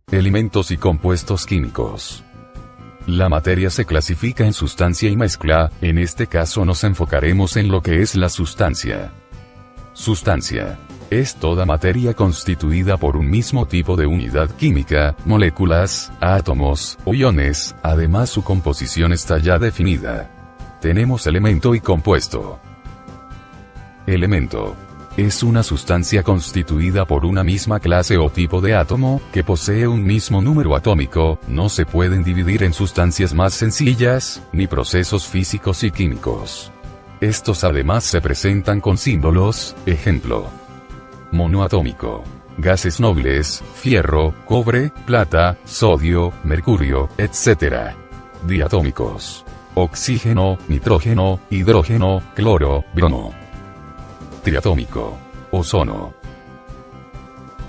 Elementos y compuestos químicos. La materia se clasifica en sustancia y mezcla, en este caso nos enfocaremos en lo que es la sustancia. Sustancia. Es toda materia constituida por un mismo tipo de unidad química, moléculas, átomos, o iones, además su composición está ya definida. Tenemos elemento y compuesto. Elemento. Es una sustancia constituida por una misma clase o tipo de átomo, que posee un mismo número atómico, no se pueden dividir en sustancias más sencillas, ni procesos físicos y químicos. Estos además se presentan con símbolos, ejemplo. Monoatómico. Gases nobles, fierro, cobre, plata, sodio, mercurio, etc. Diatómicos. Oxígeno, nitrógeno, hidrógeno, cloro, bromo. Triatómico. Ozono.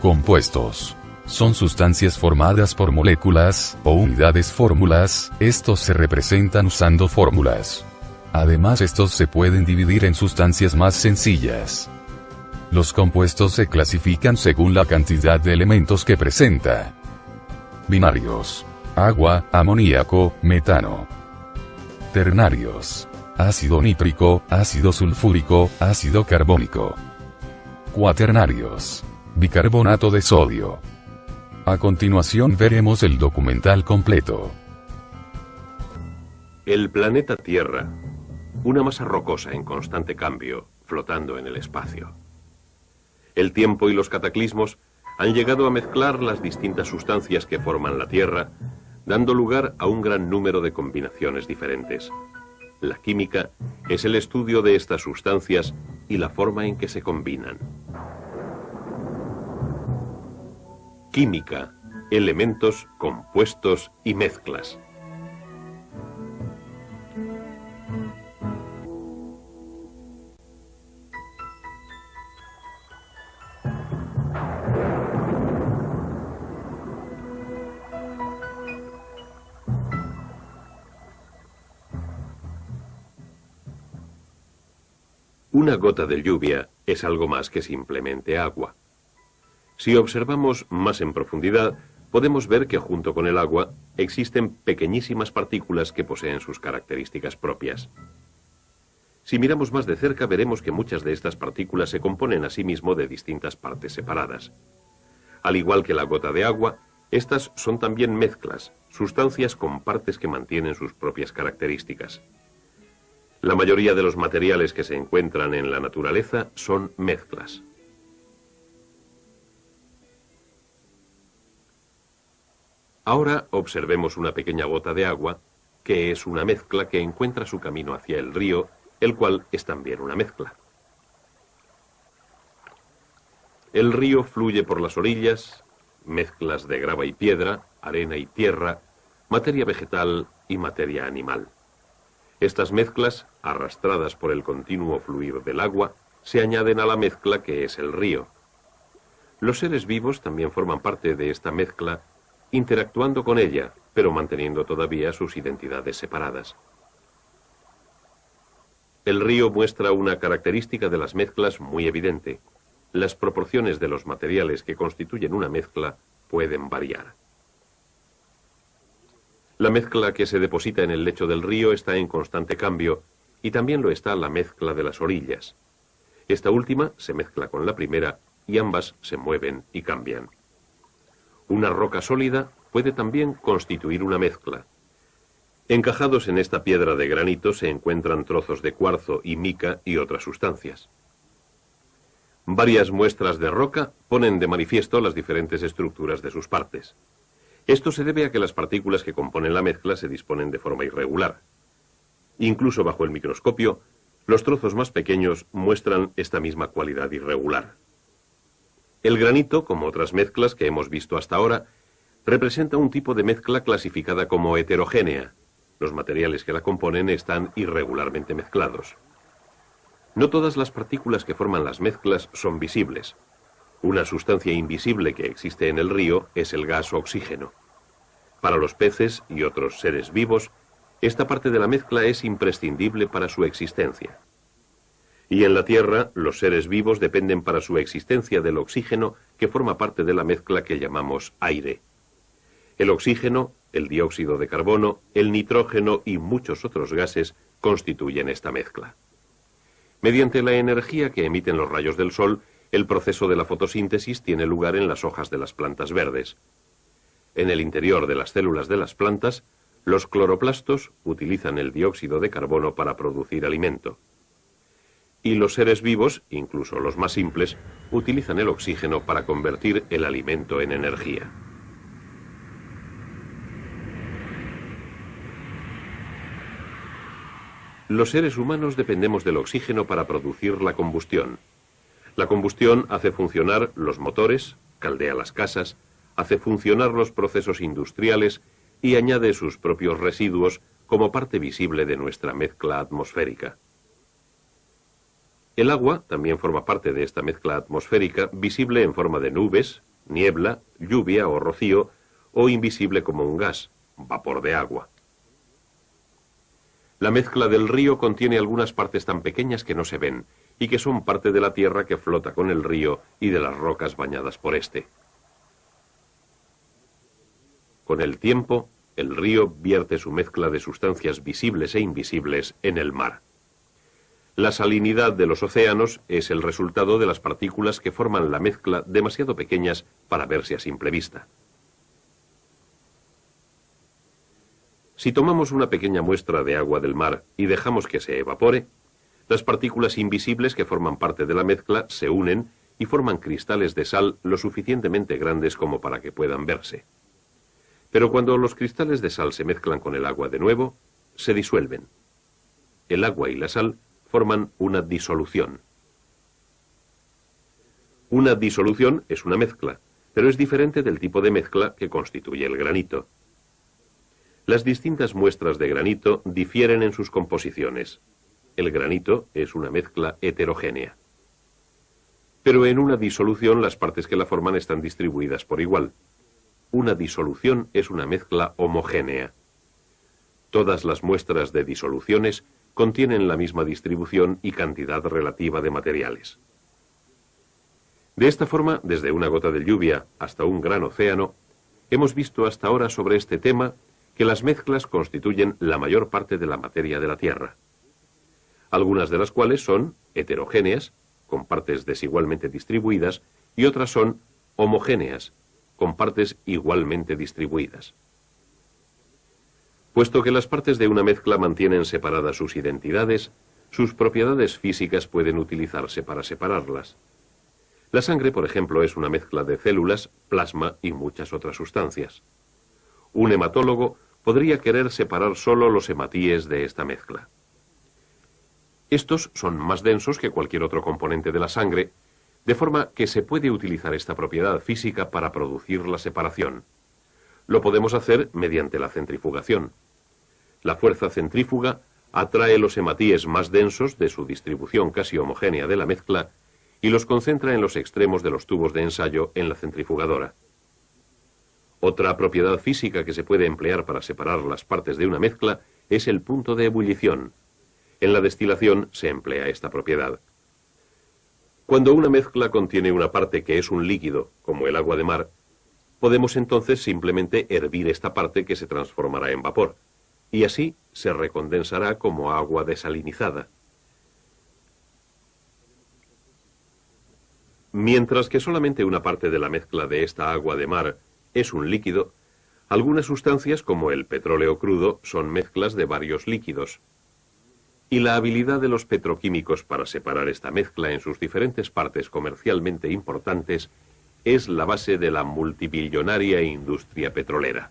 Compuestos. Son sustancias formadas por moléculas, o unidades fórmulas, estos se representan usando fórmulas. Además estos se pueden dividir en sustancias más sencillas. Los compuestos se clasifican según la cantidad de elementos que presenta. Binarios. Agua, amoníaco, metano. Ternarios. Ácido nítrico, ácido sulfúrico, ácido carbónico. Cuaternarios. Bicarbonato de sodio. A continuación veremos el documental completo. El planeta Tierra, una masa rocosa en constante cambio, flotando en el espacio. El tiempo y los cataclismos han llegado a mezclar las distintas sustancias que forman la Tierra, dando lugar a un gran número de combinaciones diferentes. La química es el estudio de estas sustancias y la forma en que se combinan. Química, elementos, compuestos y mezclas. Una gota de lluvia es algo más que simplemente agua. Si observamos más en profundidad, podemos ver que junto con el agua existen pequeñísimas partículas que poseen sus características propias. Si miramos más de cerca, veremos que muchas de estas partículas se componen a sí mismo de distintas partes separadas. Al igual que la gota de agua, estas son también mezclas, sustancias con partes que mantienen sus propias características. La mayoría de los materiales que se encuentran en la naturaleza son mezclas. Ahora observemos una pequeña gota de agua, que es una mezcla que encuentra su camino hacia el río, el cual es también una mezcla. El río fluye por las orillas, mezclas de grava y piedra, arena y tierra, materia vegetal y materia animal. Estas mezclas, arrastradas por el continuo fluir del agua, se añaden a la mezcla que es el río. Los seres vivos también forman parte de esta mezcla, interactuando con ella, pero manteniendo todavía sus identidades separadas. El río muestra una característica de las mezclas muy evidente. Las proporciones de los materiales que constituyen una mezcla pueden variar. La mezcla que se deposita en el lecho del río está en constante cambio, y también lo está la mezcla de las orillas. Esta última se mezcla con la primera, y ambas se mueven y cambian. Una roca sólida puede también constituir una mezcla. Encajados en esta piedra de granito se encuentran trozos de cuarzo y mica y otras sustancias. Varias muestras de roca ponen de manifiesto las diferentes estructuras de sus partes. Esto se debe a que las partículas que componen la mezcla se disponen de forma irregular. Incluso bajo el microscopio, los trozos más pequeños muestran esta misma cualidad irregular. El granito, como otras mezclas que hemos visto hasta ahora, representa un tipo de mezcla clasificada como heterogénea. Los materiales que la componen están irregularmente mezclados. No todas las partículas que forman las mezclas son visibles. Una sustancia invisible que existe en el río es el gas oxígeno. Para los peces y otros seres vivos, esta parte de la mezcla es imprescindible para su existencia. Y en la Tierra, los seres vivos dependen para su existencia del oxígeno que forma parte de la mezcla que llamamos aire. El oxígeno, el dióxido de carbono, el nitrógeno y muchos otros gases constituyen esta mezcla. Mediante la energía que emiten los rayos del sol, el proceso de la fotosíntesis tiene lugar en las hojas de las plantas verdes. En el interior de las células de las plantas, los cloroplastos utilizan el dióxido de carbono para producir alimento. Y los seres vivos, incluso los más simples, utilizan el oxígeno para convertir el alimento en energía. Los seres humanos dependemos del oxígeno para producir la combustión. La combustión hace funcionar los motores, caldea las casas, hace funcionar los procesos industriales y añade sus propios residuos como parte visible de nuestra mezcla atmosférica. El agua también forma parte de esta mezcla atmosférica, visible en forma de nubes, niebla, lluvia o rocío, o invisible como un gas, vapor de agua. La mezcla del río contiene algunas partes tan pequeñas que no se ven, y que son parte de la tierra que flota con el río y de las rocas bañadas por este. Con el tiempo, el río vierte su mezcla de sustancias visibles e invisibles en el mar. La salinidad de los océanos es el resultado de las partículas que forman la mezcla demasiado pequeñas para verse a simple vista. Si tomamos una pequeña muestra de agua del mar y dejamos que se evapore, las partículas invisibles que forman parte de la mezcla se unen y forman cristales de sal lo suficientemente grandes como para que puedan verse. Pero cuando los cristales de sal se mezclan con el agua de nuevo, se disuelven. El agua y la sal forman una disolución. Una disolución es una mezcla, pero es diferente del tipo de mezcla que constituye el granito. Las distintas muestras de granito difieren en sus composiciones. El granito es una mezcla heterogénea. Pero en una disolución las partes que la forman están distribuidas por igual. Una disolución es una mezcla homogénea. Todas las muestras de disoluciones contienen la misma distribución y cantidad relativa de materiales. De esta forma, desde una gota de lluvia hasta un gran océano, hemos visto hasta ahora sobre este tema que las mezclas constituyen la mayor parte de la materia de la Tierra, algunas de las cuales son heterogéneas, con partes desigualmente distribuidas, y otras son homogéneas, con partes igualmente distribuidas. Puesto que las partes de una mezcla mantienen separadas sus identidades, sus propiedades físicas pueden utilizarse para separarlas. La sangre, por ejemplo, es una mezcla de células, plasma y muchas otras sustancias. Un hematólogo podría querer separar solo los hematíes de esta mezcla. Estos son más densos que cualquier otro componente de la sangre, de forma que se puede utilizar esta propiedad física para producir la separación. Lo podemos hacer mediante la centrifugación. La fuerza centrífuga atrae los hematíes más densos de su distribución casi homogénea de la mezcla y los concentra en los extremos de los tubos de ensayo en la centrifugadora. Otra propiedad física que se puede emplear para separar las partes de una mezcla es el punto de ebullición. En la destilación se emplea esta propiedad. Cuando una mezcla contiene una parte que es un líquido, como el agua de mar, podemos entonces simplemente hervir esta parte que se transformará en vapor, y así se recondensará como agua desalinizada. Mientras que solamente una parte de la mezcla de esta agua de mar es un líquido, algunas sustancias como el petróleo crudo son mezclas de varios líquidos. Y la habilidad de los petroquímicos para separar esta mezcla en sus diferentes partes comercialmente importantes es la base de la multibillonaria industria petrolera.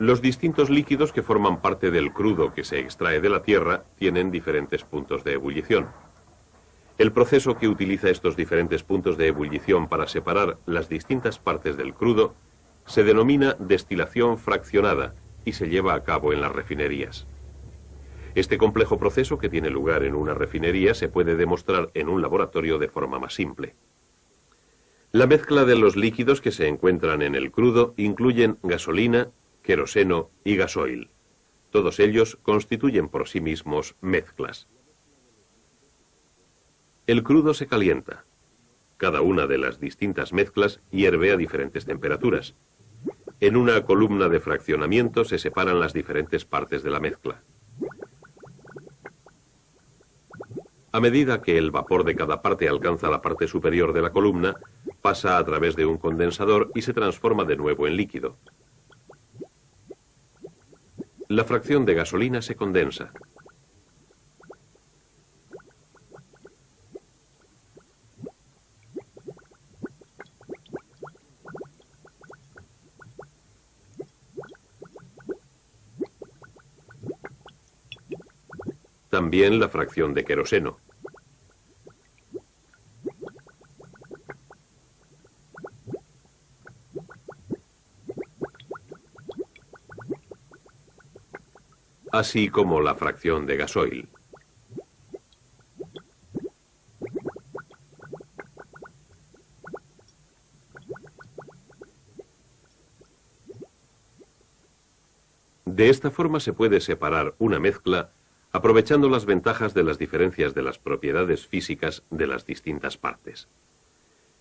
Los distintos líquidos que forman parte del crudo que se extrae de la tierra tienen diferentes puntos de ebullición. El proceso que utiliza estos diferentes puntos de ebullición para separar las distintas partes del crudo se denomina destilación fraccionada y se lleva a cabo en las refinerías. Este complejo proceso que tiene lugar en una refinería se puede demostrar en un laboratorio de forma más simple. La mezcla de los líquidos que se encuentran en el crudo incluyen gasolina, queroseno y gasoil. Todos ellos constituyen por sí mismos mezclas. El crudo se calienta. Cada una de las distintas mezclas hierve a diferentes temperaturas. En una columna de fraccionamiento se separan las diferentes partes de la mezcla. A medida que el vapor de cada parte alcanza la parte superior de la columna, pasa a través de un condensador y se transforma de nuevo en líquido. La fracción de gasolina se condensa. También la fracción de queroseno. Así como la fracción de gasoil. De esta forma se puede separar una mezcla aprovechando las ventajas de las diferencias de las propiedades físicas de las distintas partes.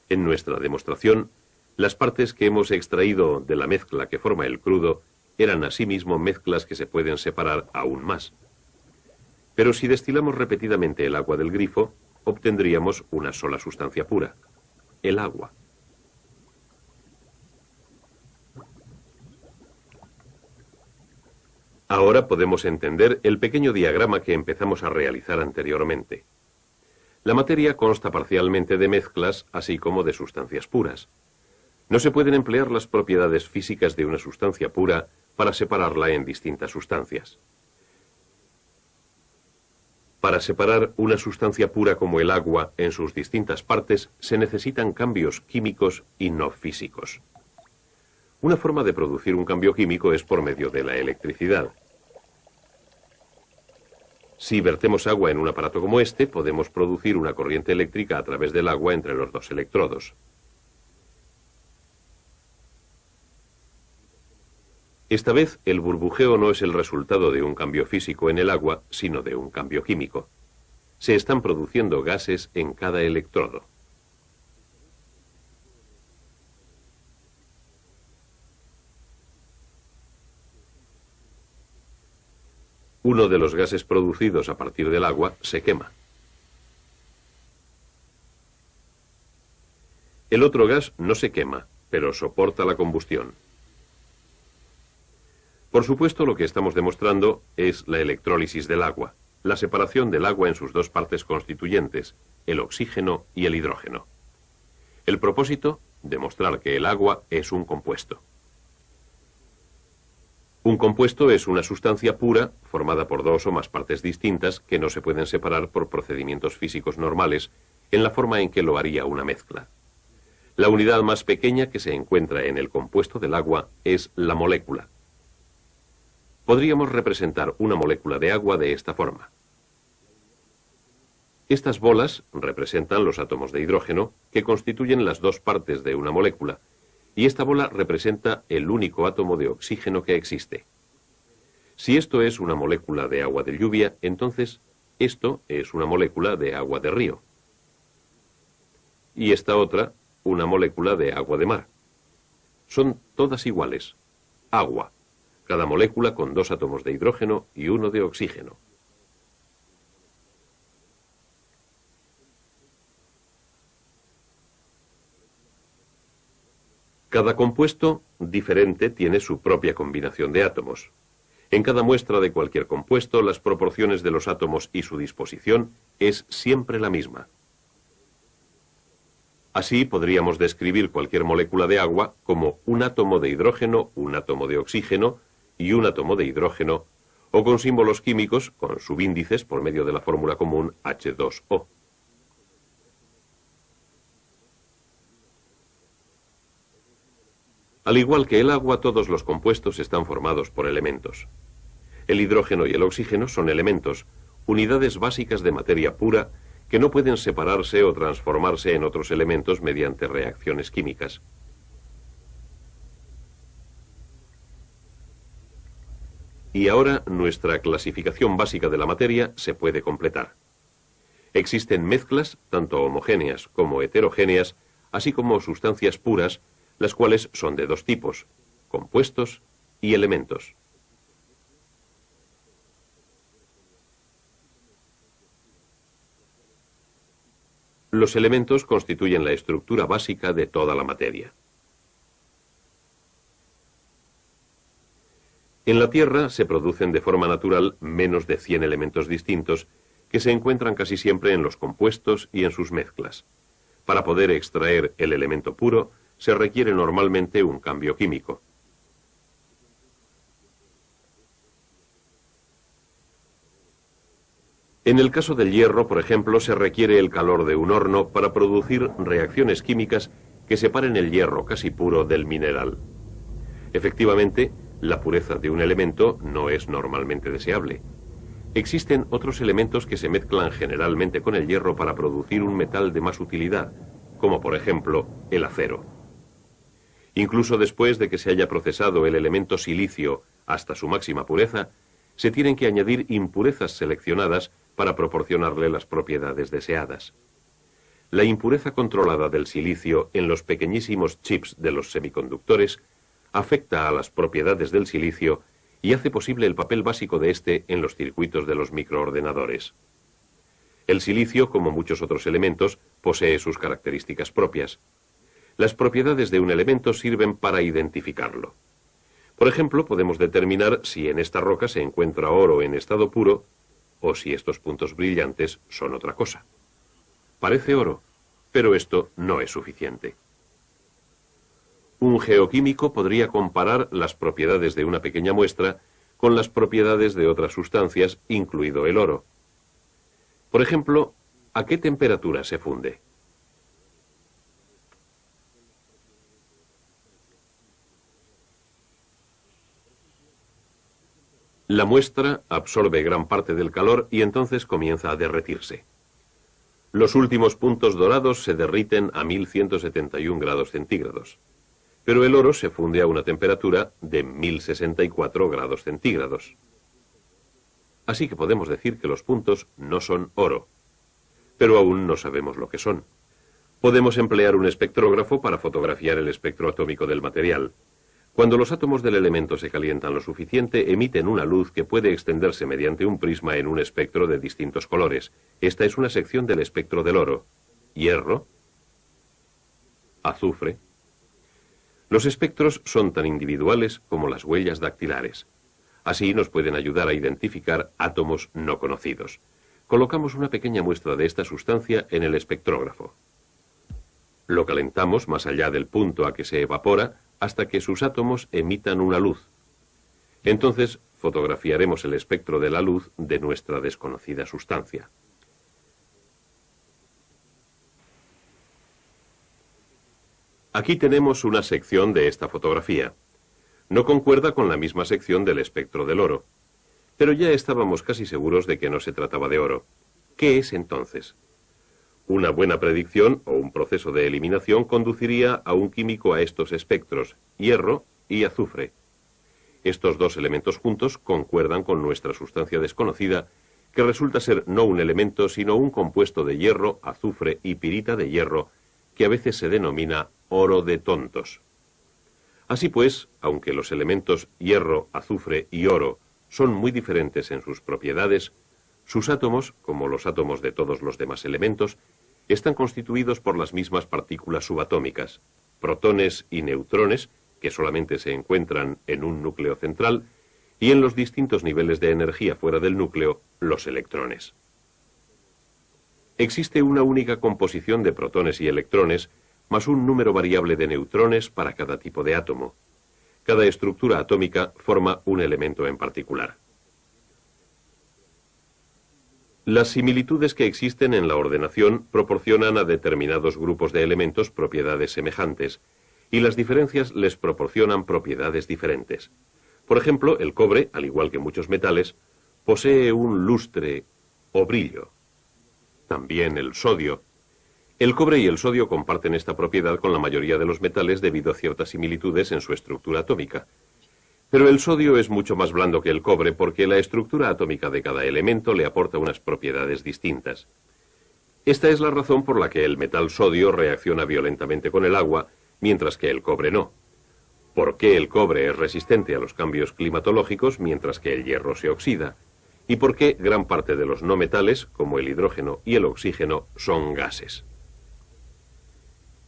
En nuestra demostración, las partes que hemos extraído de la mezcla que forma el crudo eran asimismo mezclas que se pueden separar aún más. Pero si destilamos repetidamente el agua del grifo, obtendríamos una sola sustancia pura, el agua. Ahora podemos entender el pequeño diagrama que empezamos a realizar anteriormente. La materia consta parcialmente de mezclas, así como de sustancias puras. No se pueden emplear las propiedades físicas de una sustancia pura para separarla en distintas sustancias. Para separar una sustancia pura como el agua en sus distintas partes se necesitan cambios químicos y no físicos. Una forma de producir un cambio químico es por medio de la electricidad. Si vertemos agua en un aparato como este, podemos producir una corriente eléctrica a través del agua entre los dos electrodos. Esta vez, el burbujeo no es el resultado de un cambio físico en el agua, sino de un cambio químico. Se están produciendo gases en cada electrodo. Uno de los gases producidos a partir del agua se quema. El otro gas no se quema, pero soporta la combustión. Por supuesto, lo que estamos demostrando es la electrólisis del agua, la separación del agua en sus dos partes constituyentes, el oxígeno y el hidrógeno. El propósito, demostrar que el agua es un compuesto. Un compuesto es una sustancia pura formada por dos o más partes distintas que no se pueden separar por procedimientos físicos normales en la forma en que lo haría una mezcla. La unidad más pequeña que se encuentra en el compuesto del agua es la molécula. Podríamos representar una molécula de agua de esta forma. Estas bolas representan los átomos de hidrógeno que constituyen las dos partes de una molécula, y esta bola representa el único átomo de oxígeno que existe. Si esto es una molécula de agua de lluvia, entonces esto es una molécula de agua de río. Y esta otra, una molécula de agua de mar. Son todas iguales. Agua. Cada molécula con dos átomos de hidrógeno y uno de oxígeno. Cada compuesto diferente tiene su propia combinación de átomos. En cada muestra de cualquier compuesto, las proporciones de los átomos y su disposición es siempre la misma. Así podríamos describir cualquier molécula de agua como un átomo de hidrógeno, un átomo de oxígeno y un átomo de hidrógeno, o con símbolos químicos con subíndices por medio de la fórmula común H2O. Al igual que el agua, todos los compuestos están formados por elementos. El hidrógeno y el oxígeno son elementos, unidades básicas de materia pura que no pueden separarse o transformarse en otros elementos mediante reacciones químicas. Y ahora nuestra clasificación básica de la materia se puede completar. Existen mezclas, tanto homogéneas como heterogéneas, así como sustancias puras, las cuales son de dos tipos: compuestos y elementos. Los elementos constituyen la estructura básica de toda la materia. En la Tierra se producen de forma natural menos de 100 elementos distintos que se encuentran casi siempre en los compuestos y en sus mezclas. Para poder extraer el elemento puro, se requiere normalmente un cambio químico. En el caso del hierro, por ejemplo, se requiere el calor de un horno para producir reacciones químicas que separen el hierro casi puro del mineral. Efectivamente, la pureza de un elemento no es normalmente deseable. Existen otros elementos que se mezclan generalmente con el hierro para producir un metal de más utilidad, como por ejemplo el acero. Incluso después de que se haya procesado el elemento silicio hasta su máxima pureza, se tienen que añadir impurezas seleccionadas para proporcionarle las propiedades deseadas. La impureza controlada del silicio en los pequeñísimos chips de los semiconductores afecta a las propiedades del silicio y hace posible el papel básico de este en los circuitos de los microordenadores. El silicio, como muchos otros elementos, posee sus características propias. Las propiedades de un elemento sirven para identificarlo. Por ejemplo, podemos determinar si en esta roca se encuentra oro en estado puro o si estos puntos brillantes son otra cosa. Parece oro, pero esto no es suficiente. Un geoquímico podría comparar las propiedades de una pequeña muestra con las propiedades de otras sustancias, incluido el oro. Por ejemplo, ¿a qué temperatura se funde? La muestra absorbe gran parte del calor y entonces comienza a derretirse. Los últimos puntos dorados se derriten a 1171 grados centígrados. Pero el oro se funde a una temperatura de 1064 grados centígrados. Así que podemos decir que los puntos no son oro, pero aún no sabemos lo que son. Podemos emplear un espectrógrafo para fotografiar el espectro atómico del material. Cuando los átomos del elemento se calientan lo suficiente, emiten una luz que puede extenderse mediante un prisma en un espectro de distintos colores. Esta es una sección del espectro del oro. Hierro, azufre. Los espectros son tan individuales como las huellas dactilares. Así nos pueden ayudar a identificar átomos no conocidos. Colocamos una pequeña muestra de esta sustancia en el espectrógrafo. Lo calentamos más allá del punto a que se evapora hasta que sus átomos emitan una luz. Entonces fotografiaremos el espectro de la luz de nuestra desconocida sustancia. Aquí tenemos una sección de esta fotografía. No concuerda con la misma sección del espectro del oro. Pero ya estábamos casi seguros de que no se trataba de oro. ¿Qué es entonces? Una buena predicción o un proceso de eliminación conduciría a un químico a estos espectros, hierro y azufre. Estos dos elementos juntos concuerdan con nuestra sustancia desconocida, que resulta ser no un elemento, sino un compuesto de hierro, azufre y pirita de hierro, que a veces se denomina oro de tontos. Así pues, aunque los elementos hierro, azufre y oro son muy diferentes en sus propiedades, sus átomos, como los átomos de todos los demás elementos, están constituidos por las mismas partículas subatómicas, protones y neutrones, que solamente se encuentran en un núcleo central, y en los distintos niveles de energía fuera del núcleo, los electrones. Existe una única composición de protones y electrones, más un número variable de neutrones para cada tipo de átomo. Cada estructura atómica forma un elemento en particular. Las similitudes que existen en la ordenación proporcionan a determinados grupos de elementos propiedades semejantes, y las diferencias les proporcionan propiedades diferentes. Por ejemplo, el cobre, al igual que muchos metales, posee un lustre o brillo. También el sodio. El cobre y el sodio comparten esta propiedad con la mayoría de los metales debido a ciertas similitudes en su estructura atómica. Pero el sodio es mucho más blando que el cobre porque la estructura atómica de cada elemento le aporta unas propiedades distintas. Esta es la razón por la que el metal sodio reacciona violentamente con el agua, mientras que el cobre no. ¿Por qué el cobre es resistente a los cambios climatológicos, mientras que el hierro se oxida? ¿Y por qué gran parte de los no metales, como el hidrógeno y el oxígeno, son gases?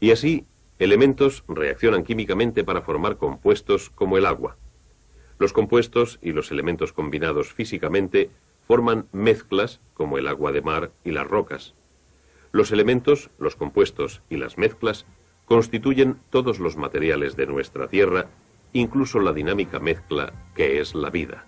Y así, elementos reaccionan químicamente para formar compuestos como el agua. Los compuestos y los elementos combinados físicamente forman mezclas como el agua de mar y las rocas. Los elementos, los compuestos y las mezclas constituyen todos los materiales de nuestra Tierra, incluso la dinámica mezcla que es la vida.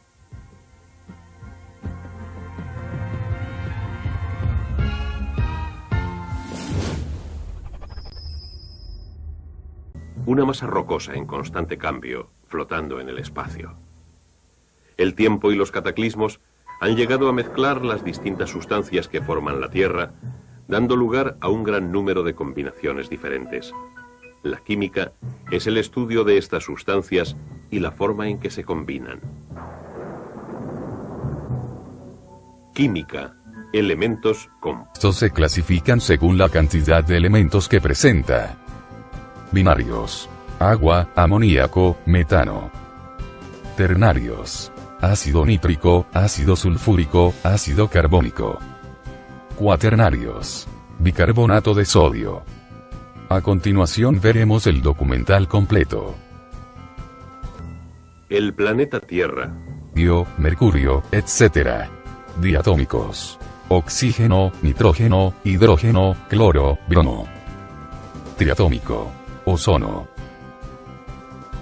Una masa rocosa en constante cambio, flotando en el espacio. El tiempo y los cataclismos han llegado a mezclar las distintas sustancias que forman la Tierra, dando lugar a un gran número de combinaciones diferentes. La química es el estudio de estas sustancias y la forma en que se combinan. Química, elementos compuestos. Estos se clasifican según la cantidad de elementos que presenta. Binarios: agua, amoníaco, metano. Ternarios: ácido nítrico, ácido sulfúrico, ácido carbónico. Cuaternarios: bicarbonato de sodio. A continuación veremos el documental completo. El planeta Tierra. Mercurio, etc. Diatómicos: oxígeno, nitrógeno, hidrógeno, cloro, bromo. Triatómico: ozono.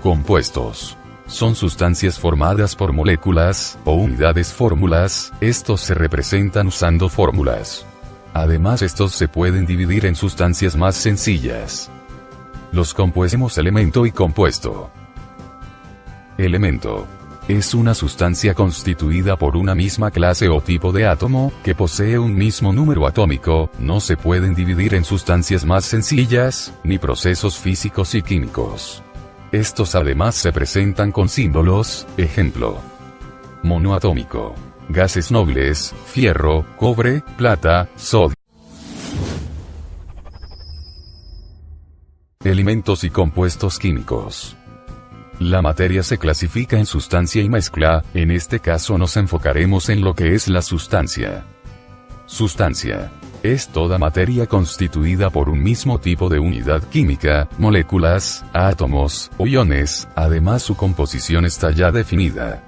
Compuestos: son sustancias formadas por moléculas o unidades fórmulas, estos se representan usando fórmulas. Además, estos se pueden dividir en sustancias más sencillas. Los compuestos: elemento y compuesto. Elemento es una sustancia constituida por una misma clase o tipo de átomo, que posee un mismo número atómico, no se pueden dividir en sustancias más sencillas, ni procesos físicos y químicos. Estos además se presentan con símbolos, ejemplo: monoatómico, gases nobles, fierro, cobre, plata, sodio. Elementos y compuestos químicos. La materia se clasifica en sustancia y mezcla, en este caso nos enfocaremos en lo que es la sustancia. Sustancia es toda materia constituida por un mismo tipo de unidad química, moléculas, átomos o iones, además su composición está ya definida.